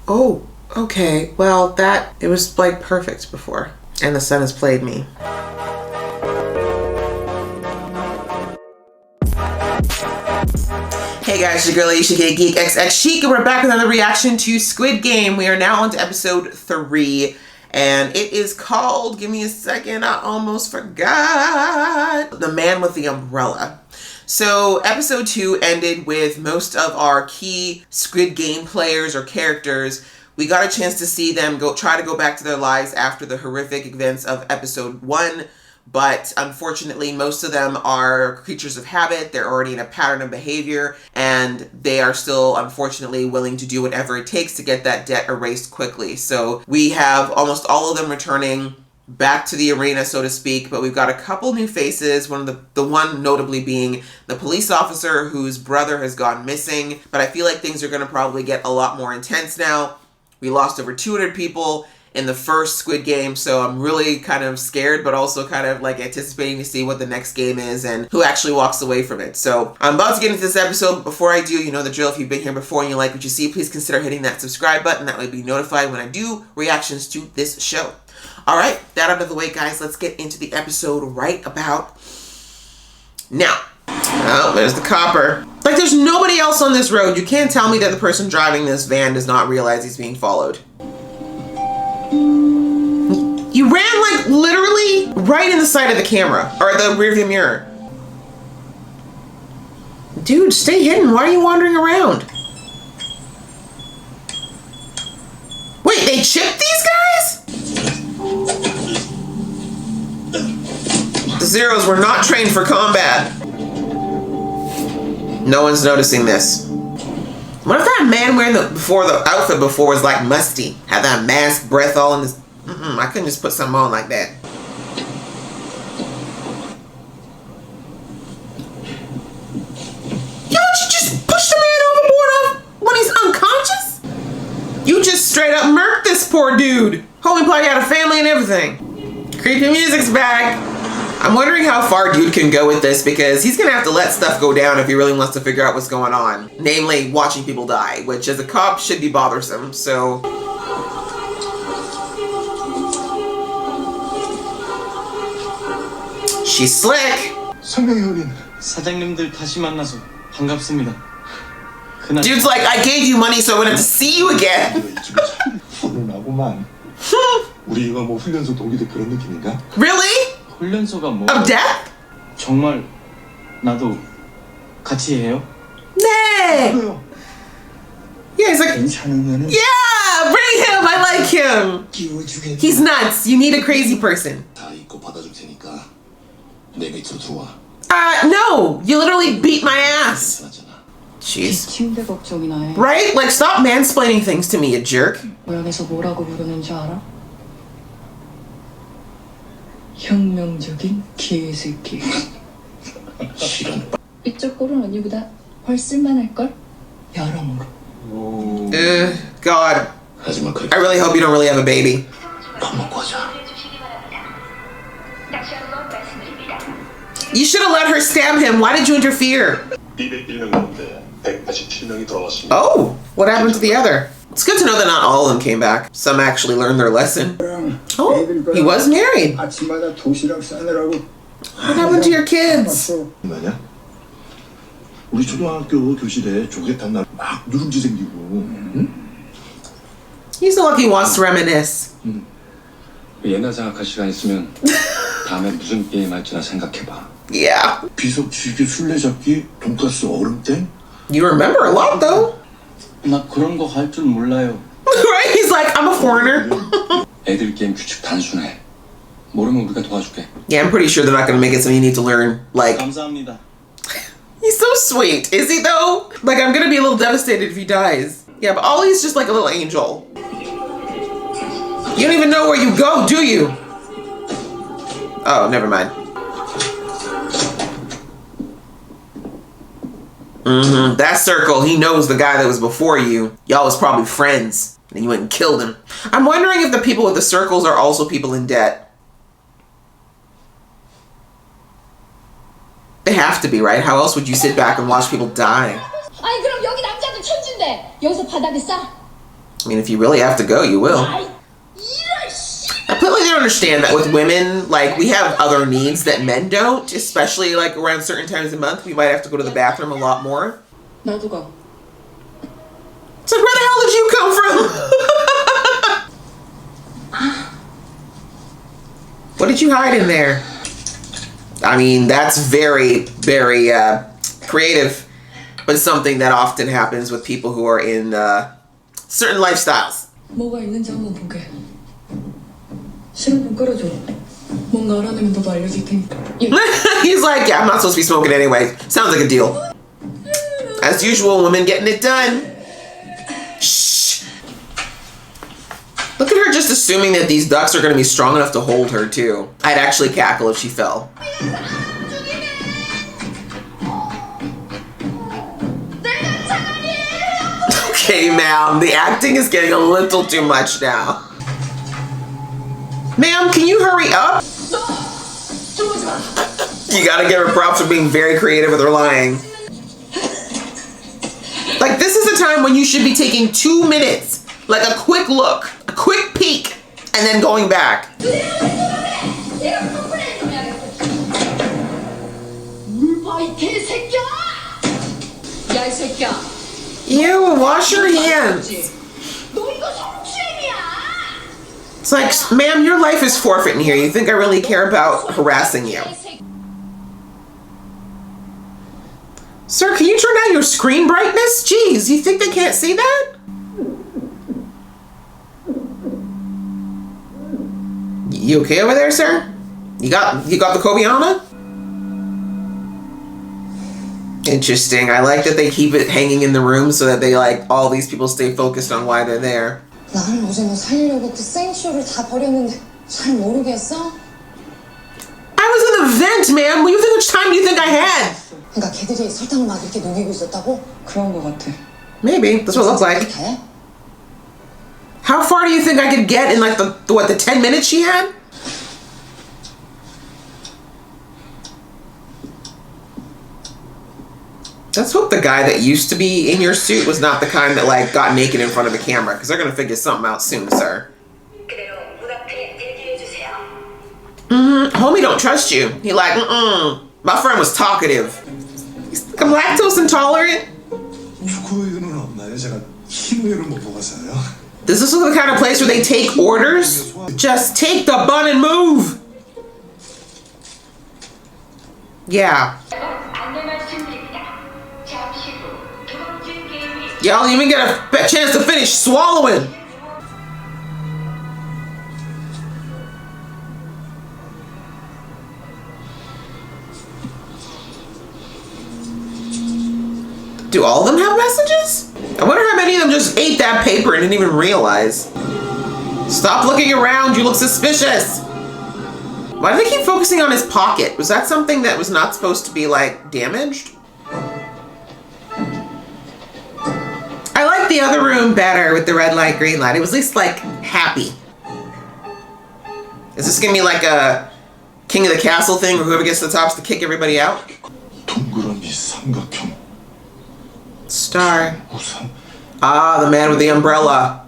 Oh, okay. Well, it was like perfect before. And the sun has played me. Hey guys, your girl Aisha Geek XX Chic, and we're back with another reaction to Squid Game. We are now on to episode 3, and it is called, give me a second, I almost forgot, The Man with the Umbrella. So episode 2 ended with most of our key Squid Game players or characters. We got a chance to see them try to go back to their lives after the horrific events of episode 1. But unfortunately, most of them are creatures of habit. They're already in a pattern of behavior, and they are still, unfortunately, willing to do whatever it takes to get that debt erased quickly. So we have almost all of them returning back to the arena, so to speak, but we've got a couple new faces. The one notably being the police officer whose brother has gone missing. But I feel like things are going to probably get a lot more intense now. We lost over 200 people in the first Squid Game, so I'm really kind of scared, but also kind of like anticipating to see what the next game is and who actually walks away from it. So I'm about to get into this episode, but before I do, you know the drill. If you've been here before and you like what you see, please consider hitting that subscribe button. That way you'll be notified when I do reactions to this show. All right, that out of the way, guys, let's get into the episode right about now. Oh, there's the copper. Like, there's nobody else on this road. You can't tell me that the person driving this van does not realize he's being followed. You ran like literally right in the side of the camera or the rearview mirror. Dude, stay hidden. Why are you wandering around? Wait, they chipped these guys? The Zeros were not trained for combat. No one's noticing this. What if that man wearing the outfit before was like musty? Had that mask breath all in his... I couldn't just put something on like that. Yo, you just pushed the man overboard when he's unconscious? You just straight up murked this poor dude. Homie probably had a family and everything. Creepy music's back. I'm wondering how far dude can go with this, because he's gonna have to let stuff go down if he really wants to figure out what's going on. Namely, watching people die, which as a cop should be bothersome, so... She's slick. 사장님들 다시 만나서 반갑습니다. Dude's like, I gave you money so I wouldn't have to see you again. Really? 훈련소가 뭐? Of death? 정말 나도 같이 해요? 네. Yeah, he's like, yeah, bring him. I like him. He's nuts. You need a crazy person. No, you literally beat my ass. Jeez. Right? Like, stop mansplaining things to me, you jerk. 혁명적인 개새끼. 이쪽 꼴은 언니보다 훨씬 많을걸? 여러모로. God. I really hope you don't really have a baby. You should have let her stab him. Why did you interfere? Oh, what happened to the other? It's good to know that not all of them came back. Some actually learned their lesson. Oh, he was married. What happened to your kids? He's the lucky he wants to reminisce. 옛날 생각할 시간 있으면 다음에 무슨 게임 할지나 생각해봐. Yeah. 비석치기, 술래잡기, 돈가스, 얼음땡. You remember a lot though. 나 그런 거 할 줄 몰라요. Right? He's like, I'm a foreigner. 애들 게임 규칙 단순해. 모르면 우리가 도와줄게. Yeah, I'm pretty sure they're not gonna make it something you need to learn. Like, 감사합니다. He's so sweet. Is he though? Like, I'm gonna be a little devastated if he dies. Yeah, but Ollie's just like a little angel. You don't even know where you go, do you? Oh, never mind. That circle, he knows the guy that was before you. Y'all was probably friends, and you went and killed him. I'm wondering if the people with the circles are also people in debt. They have to be, right? How else would you sit back and watch people die? 아니 그럼 여기 남자들 천진데 여기서 바닥에 싸? I mean, if you really have to go, you will. I completely don't understand that with women, like, we have other needs that men don't, especially, like, around certain times of the month. We might have to go to the bathroom a lot more. 나도 가. It's like, where the hell did you come from? What did you hide in there? I mean, that's very, very creative, but it's something that often happens with people who are in certain lifestyles. 뭐가 있는지 한번 보게. 싫으면 끌어줘. 뭔가 알아내면 너도 알려줄 테니까. He's like, yeah, I'm not supposed to be smoking anyway. Sounds like a deal. As usual, women getting it done. Shh. Look at her just assuming that these ducks are going to be strong enough to hold her, too. I'd actually cackle if she fell. Okay, ma'am, the acting is getting a little too much now. Ma'am, can you hurry up? You gotta give her props for being very creative with her lying. Like, this is a time when you should be taking 2 minutes, like a quick look, a quick peek, and then going back. Ew, wash your hands. It's like, ma'am, your life is forfeit in here. You think I really care about harassing you? Sir, can you turn down your screen brightness? Jeez, you think they can't see that? You okay over there, sir? You got the Kobeana? Interesting. I like that they keep it hanging in the room so that they, like, all these people stay focused on why they're there. 나를 어제 너 살리려고 그 생쇼를 다 버렸는데 잘 모르겠어? I was in the vent, man. What do you think? Which time do you think I had? 그러니까 걔들이 설탕을 막 이렇게 녹이고 있었다고? 그런 거 같아. Maybe. That's what it looks like. How far do you think I could get in, like, the 10 minutes she had? Let's hope the guy that used to be in your suit was not the kind that, like, got naked in front of the camera, because they're gonna figure something out soon, sir. Homie don't trust you. He like, my friend was talkative. He's like, I'm lactose intolerant. Does this look the kind of place where they take orders? Just take the bun and move. Yeah. Y'all even get a chance to finish swallowing. Do all of them have messages? I wonder how many of them just ate that paper and didn't even realize. Stop looking around, you look suspicious. Why do they keep focusing on his pocket? Was that something that was not supposed to be, like, damaged? I like the other room better with the red light, green light. It was at least, like, happy. Is this gonna be like a King of the Castle thing where whoever gets to the top is to kick everybody out? Star. Ah, the man with the umbrella.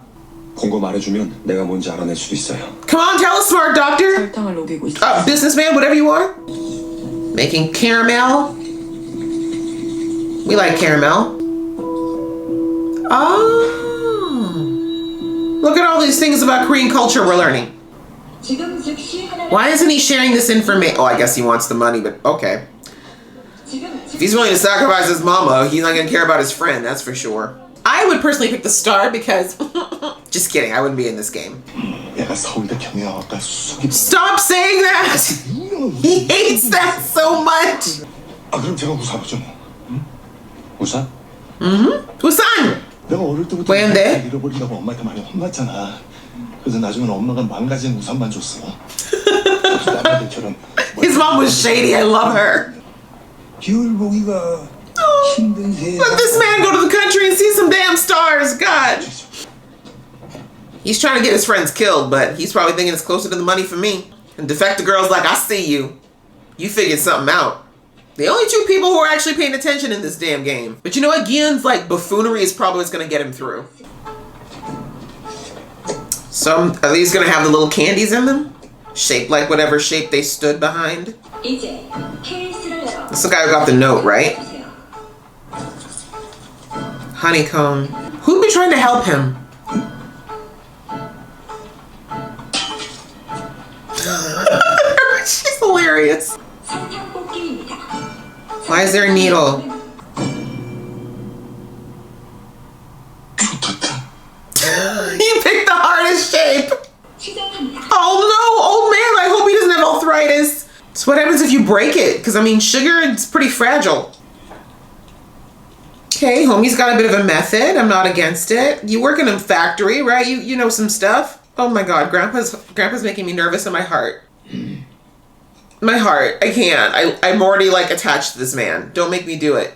공고 말해주면 내가 뭔지 알아낼 수도 있어요. Come on, tell us, smart doctor. 설탕을 녹이고 있어. Businessman, whatever you are. Making caramel. We like caramel. Oh. Look at all these things about Korean culture we're learning. Why isn't he sharing this information? Oh, I guess he wants the money, but okay. If he's willing to sacrifice his mama, he's not going to care about his friend, that's for sure. I would personally pick the star because... Just kidding, I wouldn't be in this game. Stop saying that! He hates that so much! 우산? 우산! 왜 안 돼? 잃어버린다고 엄마한테 많이 혼났잖아. 그래서 나중엔 엄마가 망가진 우산만 줬어. His mom was shady, I love her. 기울 보기가 힘든 새. Let this man go to the country and see some damn stars, God. He's trying to get his friends killed, but he's probably thinking it's closer to the money for me. And Defector Girl's like, I see you. You figured something out. The only two people who are actually paying attention in this damn game. But you know what? Gion's like buffoonery is probably what's gonna get him through. So are these gonna have the little candies in them? Shaped like whatever shape they stood behind? That's the guy who got the note, right? Honeycomb. Who'd be trying to help him? She's hilarious. Why is there a needle? You picked the hardest shape. Oh no, old man, I hope he doesn't have arthritis. So what happens if you break it? Because I mean, sugar is pretty fragile. Okay, homie's got a bit of a method. I'm not against it. You work in a factory, right? You know some stuff. Oh my God, grandpa's making me nervous in my heart. My heart, I can't. I'm already like attached to this man. Don't make me do it.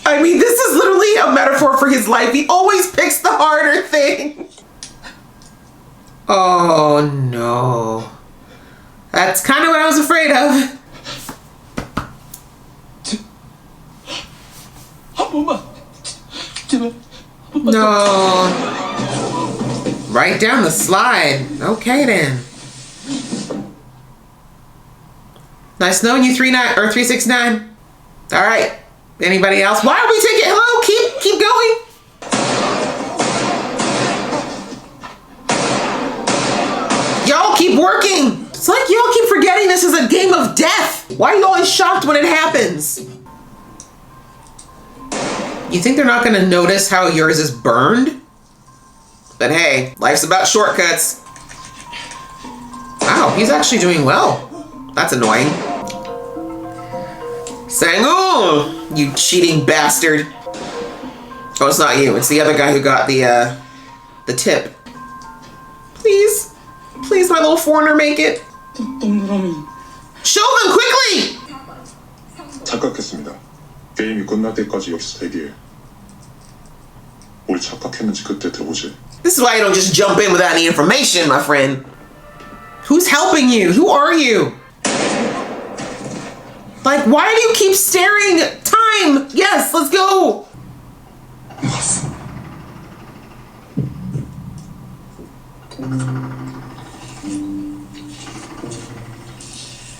I mean, this is literally a metaphor for his life. He always picks the harder thing. Oh no. That's kind of what I was afraid of. No. Right down the slide. Okay then. Nice knowing you, 369. All right. Anybody else? Why are we taking? Hello, keep going. Y'all keep working. It's like y'all keep forgetting this is a game of death. Why are you always shocked when it happens? You think they're not gonna notice how yours is burned? But hey, life's about shortcuts. Wow, he's actually doing well. That's annoying. Sang-oo, you cheating bastard. Oh, it's not you. It's the other guy who got the tip. Please. Please, my little foreigner, make it. Show them quickly! 착각했습니다. 게임이 끝날 때까지 여기서 대기해. 뭘 착각했는지 그때 들어보지. This is why you don't just jump in without any information, my friend. Who's helping you? Who are you? Like, why do you keep staring? Time! Yes, let's go!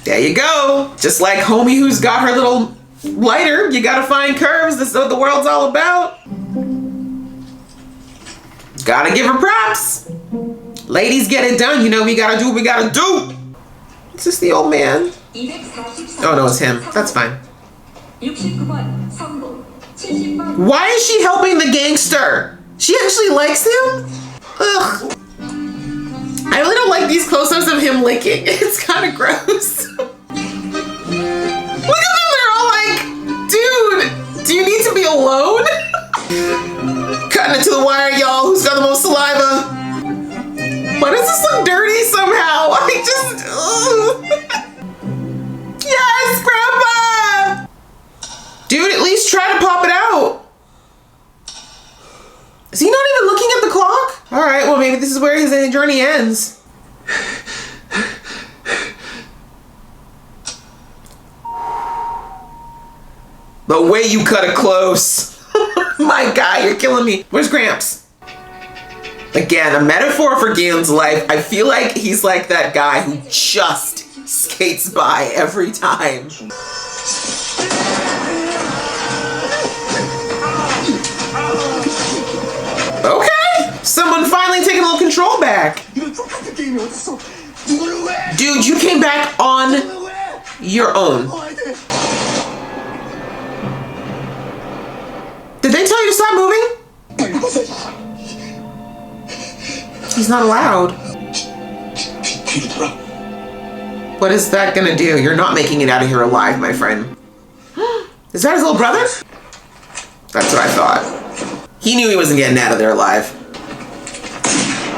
There you go. Just like homie who's got her little lighter, you gotta find curves. This is what the world's all about. Gotta give her props. Ladies get it done. You know, we gotta do what we gotta do. Is this the old man? Oh no, it's him. That's fine. Why is she helping the gangster? She actually likes him? Ugh. I really don't like these close-ups of him licking. It's kind of gross. Look at them, they're all like, dude, do you need to be alone? Cutting it to the wire, y'all. Who's got the most saliva? Why does this look dirty somehow? I just, ugh. Yes, Grandpa! Dude, at least try to pop it out. Is he not even looking at the clock? All right, well, maybe this is where his journey ends. The way you cut it close. My God, you're killing me. Where's Gramps? Again, a metaphor for Galen's life. I feel like he's like that guy who just skates by every time. Okay, someone finally taking a little control back. Dude, you came back on your own. Did they tell you to stop moving? He's not allowed. What is that gonna do? You're not making it out of here alive, my friend. Is that his little brother? That's what I thought. He knew he wasn't getting out of there alive.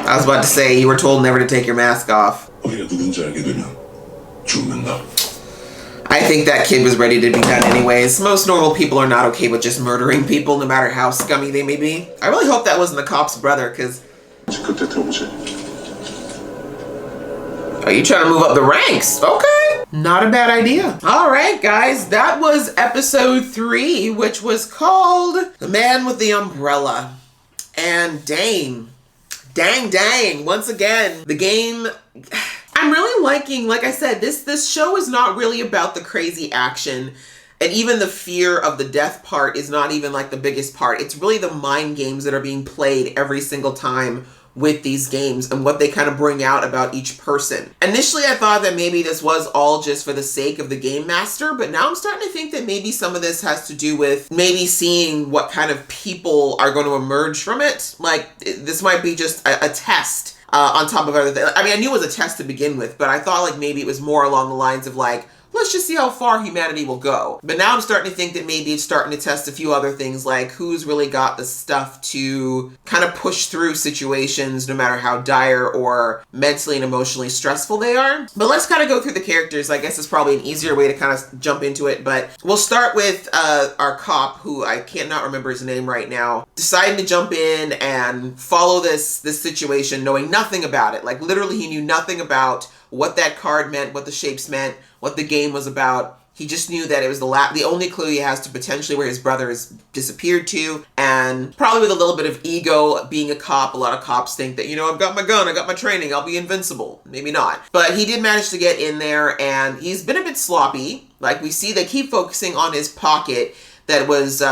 I was about to say, you were told never to take your mask off. I think that kid was ready to be done anyways. Most normal people are not okay with just murdering people, no matter how scummy they may be. I really hope that wasn't the cop's brother, because... Are you trying to move up the ranks? Okay. Not a bad idea. All right, guys. That was episode 3, which was called The Man with the Umbrella. And dang, once again, the game, I'm really liking, like I said, this show is not really about the crazy action. And even the fear of the death part is not even like the biggest part. It's really the mind games that are being played every single time with these games and what they kind of bring out about each person. Initially, I thought that maybe this was all just for the sake of the game master, but now I'm starting to think that maybe some of this has to do with maybe seeing what kind of people are going to emerge from it. Like, this might be just a test on top of other things. I mean, I knew it was a test to begin with, but I thought like maybe it was more along the lines of like, let's just see how far humanity will go. But now I'm starting to think that maybe it's starting to test a few other things, like who's really got the stuff to kind of push through situations no matter how dire or mentally and emotionally stressful they are. But let's kind of go through the characters. I guess it's probably an easier way to kind of jump into it. But we'll start with our cop, who I cannot remember his name right now, deciding to jump in and follow this situation, knowing nothing about it. Like literally he knew nothing about what that card meant, what the shapes meant, what the game was about. He just knew that it was the only clue he has to potentially where his brother has disappeared to, and probably with a little bit of ego, being a cop. A lot of cops think that, you know, I've got my gun, I got my training, I'll be invincible. Maybe not. But he did manage to get in there, and he's been a bit sloppy. Like we see, they keep focusing on his pocket that was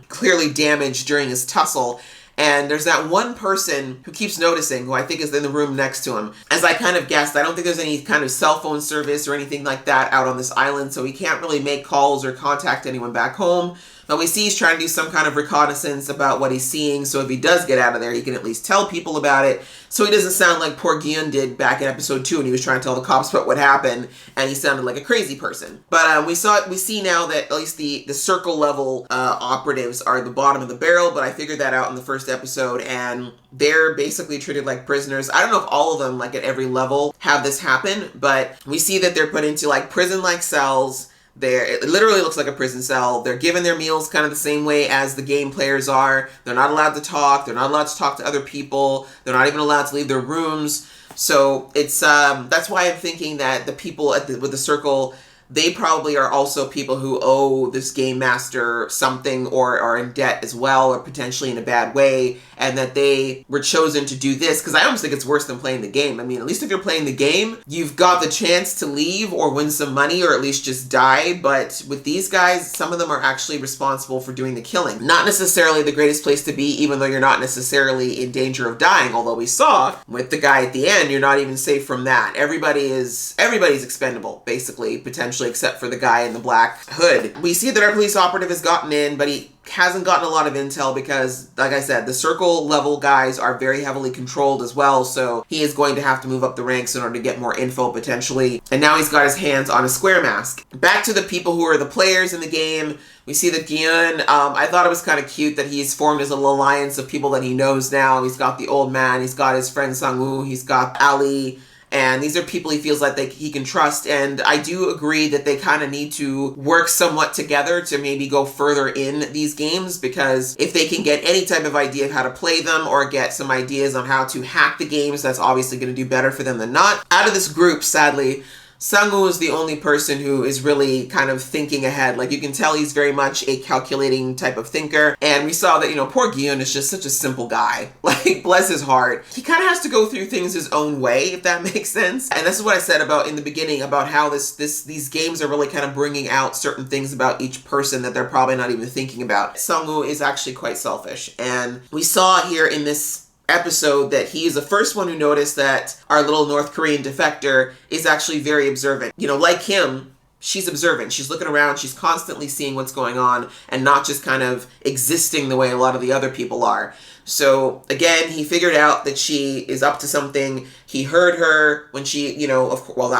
clearly damaged during his tussle. And there's that one person who keeps noticing, who I think is in the room next to him. As I kind of guessed, I don't think there's any kind of cell phone service or anything like that out on this island, so he can't really make calls or contact anyone back home. But we see he's trying to do some kind of reconnaissance about what he's seeing, so if he does get out of there, he can at least tell people about it. So he doesn't sound like poor Gyun did back in episode 2 when he was trying to tell the cops about what happened, and he sounded like a crazy person. But we see now that at least the circle level operatives are at the bottom of the barrel, but I figured that out in the first episode, and they're basically treated like prisoners. I don't know if all of them, like at every level, have this happen, but we see that they're put into like prison-like cells. It literally looks like a prison cell. They're given their meals kind of the same way as the game players are. They're not allowed to talk. They're not allowed to talk to other people. They're not even allowed to leave their rooms. So it's that's why I'm thinking that the people with the circle, they probably are also people who owe this game master something or are in debt as well, or potentially in a bad way, and that they were chosen to do this, because I almost think it's worse than playing the game. I mean, at least if you're playing the game, you've got the chance to leave or win some money or at least just die, but with these guys, some of them are actually responsible for doing the killing. Not necessarily the greatest place to be, even though you're not necessarily in danger of dying, although we saw with the guy at the end, you're not even safe from that. Everybody's expendable, basically, potentially, except for the guy in the black hood. We see that our police operative has gotten in, but he hasn't gotten a lot of intel because, like I said, the circle level guys are very heavily controlled as well, so he is going to have to move up the ranks in order to get more info potentially. And now he's got his hands on a square mask. Back to the people who are the players in the game. We see that Gyun, I thought it was kind of cute that he's formed his little alliance of people that he knows now. He's got the old man, he's got his friend Sang-woo, he's got Ali, and these are people he feels like he can trust. And I do agree that they kind of need to work somewhat together to maybe go further in these games, because if they can get any type of idea of how to play them or get some ideas on how to hack the games, that's obviously going to do better for them than not. Out of this group, sadly, Sang-woo is the only person who is really kind of thinking ahead. Like, you can tell he's very much a calculating type of thinker. And we saw that, you know, poor Gyun is just such a simple guy. Like, bless his heart. He kind of has to go through things his own way, if that makes sense. And this is what I said about in the beginning, about how these games are really kind of bringing out certain things about each person that they're probably not even thinking about. Sang-woo is actually quite selfish. And we saw here in this episode that he is the first one who noticed that our little North Korean defector is actually very observant. You know, like him, she's observant. She's looking around. She's constantly seeing what's going on and not just kind of existing the way a lot of the other people are. So again, he figured out that she is up to something. He heard her when she, you know,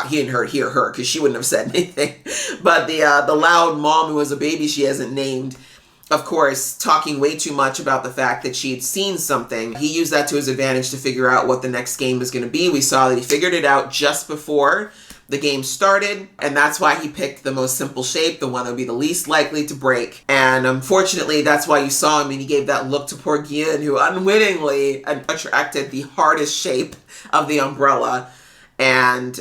he didn't hear her because she wouldn't have said anything. But the loud mom who was a baby she hasn't named, of course, talking way too much about the fact that she had seen something. He used that to his advantage to figure out what the next game was going to be. We saw that he figured it out just before the game started, and that's why he picked the most simple shape, the one that would be the least likely to break. And unfortunately, that's why you saw him and he gave that look to poor Gyun, who unwittingly attracted the hardest shape of the umbrella. And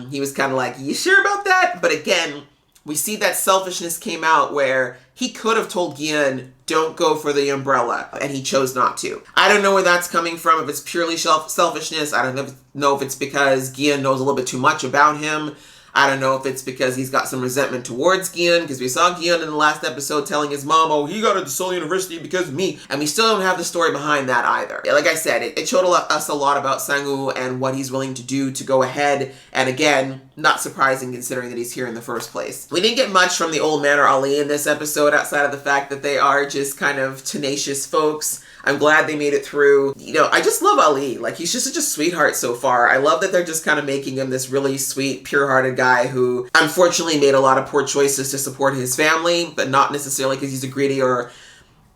he was kind of like, you sure about that? But again, we see that selfishness came out where he could have told Gian, don't go for the umbrella, and he chose not to. I don't know where that's coming from, if it's purely selfishness. I don't know if it's because Gian knows a little bit too much about him. I don't know if it's because he's got some resentment towards Gian, because we saw Gian in the last episode telling his mom, oh, he got into Seoul University because of me. And we still don't have the story behind that either. Like I said, it showed us a lot about Sang-woo and what he's willing to do to go ahead. And again, not surprising considering that he's here in the first place. We didn't get much from the old man or Ali in this episode outside of the fact that they are just kind of tenacious folks. I'm glad they made it through. You know, I just love Ali. Like, he's just such a sweetheart so far. I love that they're just kind of making him this really sweet, pure-hearted guy who unfortunately made a lot of poor choices to support his family, but not necessarily because he's a greedy or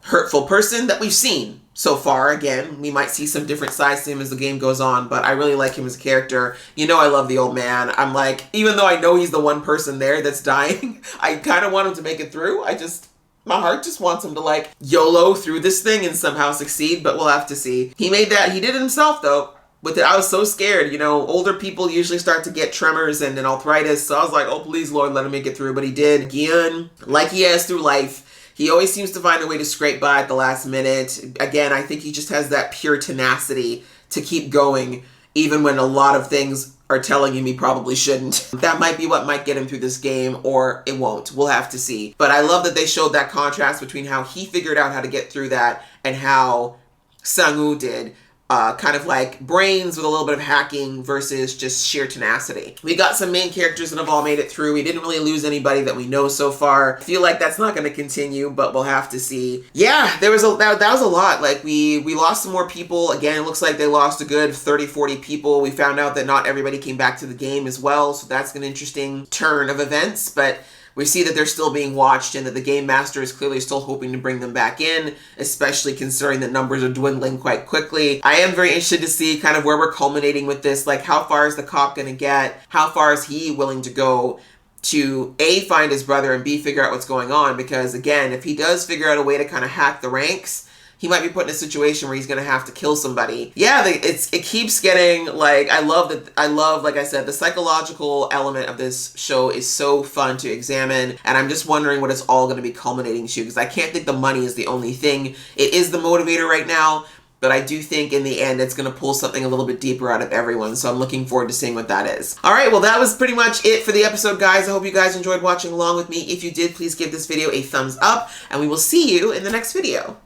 hurtful person that we've seen so far. Again, we might see some different sides to him as the game goes on, but I really like him as a character. You know I love the old man. I'm like, even though I know he's the one person there that's dying, I kind of want him to make it through. My heart just wants him to like YOLO through this thing and somehow succeed, but we'll have to see. He did it himself though. With it, I was so scared. You know, older people usually start to get tremors and arthritis, so I was like, oh please Lord, let him make it through, but he did. Gian, like he has through life, he always seems to find a way to scrape by at the last minute. Again, I think he just has that pure tenacity to keep going, even when a lot of things are telling him he probably shouldn't. That might be what might get him through this game, or it won't. We'll have to see. But I love that they showed that contrast between how he figured out how to get through that and how Sang-woo did. Kind of like brains with a little bit of hacking versus just sheer tenacity. We got some main characters that have all made it through. We didn't really lose anybody that we know so far. I feel like that's not going to continue, but we'll have to see. Yeah, that was a lot. Like we lost some more people. Again, it looks like they lost a good 30-40 people. We found out that not everybody came back to the game as well, so that's an interesting turn of events, but we see that they're still being watched and that the game master is clearly still hoping to bring them back in, especially considering that numbers are dwindling quite quickly. I am very interested to see kind of where we're culminating with this. Like, how far is the cop going to get? How far is he willing to go to A, find his brother, and B, figure out what's going on? Because again, if he does figure out a way to kind of hack the ranks, he might be put in a situation where he's going to have to kill somebody. Yeah, it keeps getting, like, I love, like I said, the psychological element of this show is so fun to examine, and I'm just wondering what it's all going to be culminating to, because I can't think the money is the only thing. It is the motivator right now, but I do think in the end it's going to pull something a little bit deeper out of everyone, so I'm looking forward to seeing what that is. Alright, well that was pretty much it for the episode, guys. I hope you guys enjoyed watching along with me. If you did, please give this video a thumbs up, and we will see you in the next video.